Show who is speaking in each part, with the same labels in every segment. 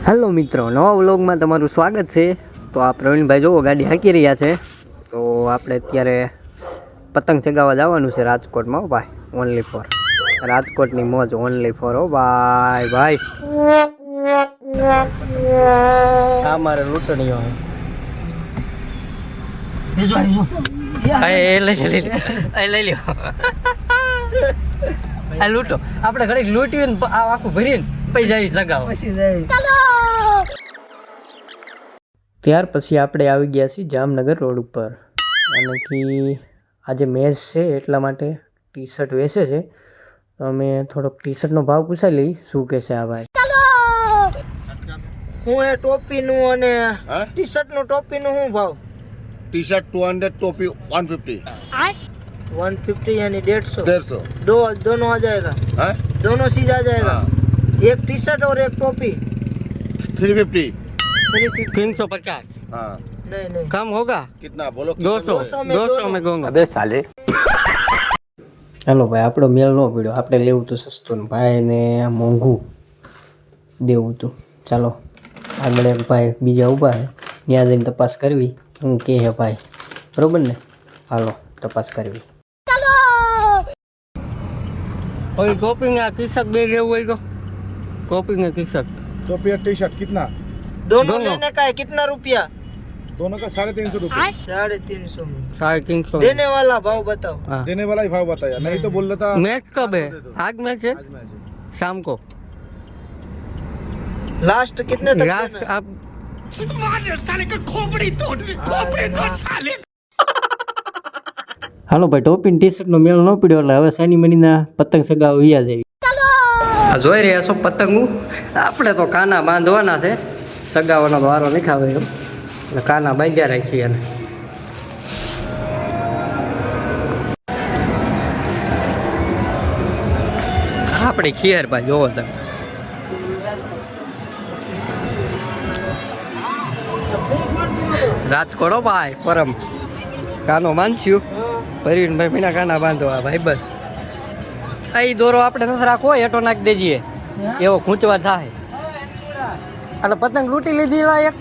Speaker 1: Hello મિત્રો, નવા વ્લોગમાં તમારું સ્વાગત છે। તો આ પ્રવીણભાઈ જોવો ગાડી હાંકી રહ્યા છે। તો આપણે અત્યારે પતંગ ચગાવવા જવાનું છે રાજકોટમાં ભાઈ, ઓનલી ફોર રાજકોટની મોજ, ઓનલી ફોર હો ભાઈ ભાઈ। આ મારે લૂંટણીઓ લઈ લ્યો આ લૂંટો, આપણે ઘડીક લૂંટીને આખું ભરીને પછી જાય સગાવો। ત્યાર પછી આપણે આવી ગયા છીએ જામનગર રોડ ઉપર, અને કે આજે મેચ છે એટલા માટે ટી શર્ટ વેચે છે। તો અમે થોડોક ટી શર્ટનો ભાવ પૂછાઈ લઈ, શું કહે છે આ ભાઈ।
Speaker 2: હું એ ટોપીનું અને ટી શર્ટનું ટોપીનું શું ભાવ?
Speaker 3: टी शर्ट 200, टोपी 150।
Speaker 2: 150 यानी 150।
Speaker 3: 150
Speaker 2: दोनों आ जाएगा? दोनों चीज आ जाएगा। एक टी शर्ट और एक टोपी
Speaker 3: 350।
Speaker 1: 350।
Speaker 3: हाँ
Speaker 2: नहीं
Speaker 1: कम होगा?
Speaker 3: कितना बोलो?
Speaker 1: 200 में कहूँगा।
Speaker 3: अबे साले।
Speaker 1: ચાલો ભાઈ, આપણો મેલ ન પડ્યો, આપણે લેવું તો સસ્તું ને ભાઈ ને મોંઘું દેવું હતું। ચાલો આગળ એક ભાઈ બીજા ઊભા છે, ત્યાં જઈને તપાસ કરવી શું કહે છે ભાઈ, બરોબર ને? હાલો તપાસ કરવી। ઓય કોપિંગ આ ટી શર્ટ બે લેવું હોય તો કોપિંગ ટી શर्ट,
Speaker 3: टोपी और टी शर्ट कितना?
Speaker 2: दोनों लेने का है। कितना रुपया?
Speaker 3: दोनों का 350 रुपये।
Speaker 2: 350 में
Speaker 1: 350
Speaker 2: देने वाला भाव बताओ।
Speaker 3: देने वाला ही भाव बताया, नहीं तो बोल रहा था।
Speaker 1: मैच कब है? आज मैच है,
Speaker 3: आज मैच है।
Speaker 1: शाम को।
Speaker 2: लास्ट कितने तक
Speaker 1: लास्ट
Speaker 2: देना?
Speaker 1: आप હાલો ભાઈ, ટોપી ટી શર્ટ નો મેળ ન પડ્યો એટલે હવે સાની મનીના પતંગ સગાવો યા જઈ। આ જોઈ રહ્યા છો પતંગો, આપણે તો કાના બાંધવાના છે, સગાવાનો વારો નહીં ખાવે એમ એટલે કાના બાંધ્યા રાખીએ એને। આપણે ખીર ભાઈ જોવો તમે, રાજકોટ ભાઈ પરમ કાનો બાંધ્યું, પરવીનભાઈ મીના કાના બાંધવા ભાઈ બસ। આ દોરો આપણે નથી રાખવો, હેઠો નાખી દેજીએ, એવો ખૂંચવા થાય। એટલે પતંગ લૂંટી લીધી એવા એક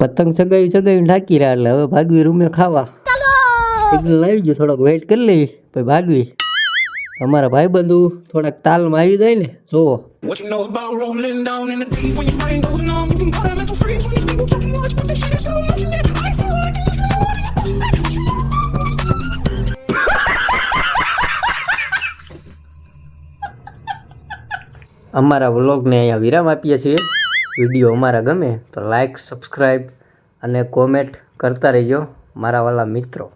Speaker 1: પતંગ ચગાવી ઢાંકી રહ્યા, એટલે હવે ભાગવી રૂમે ખાવા। સિગ્નલ આવી ગયું, થોડોક વેઇટ કરી લેવી પછી ભાગવી। અમારા ભાઈ બંધુ થોડાક તાલમાં આવી જાય ને, જોવો અમારા વ્લોગને અહીંયા વિરામ આપીએ છીએ। વિડીયો અમારા ગમે તો લાઈક, સબસ્ક્રાઈબ અને કોમેન્ટ કરતા રહેજો મારા વાલા મિત્રો।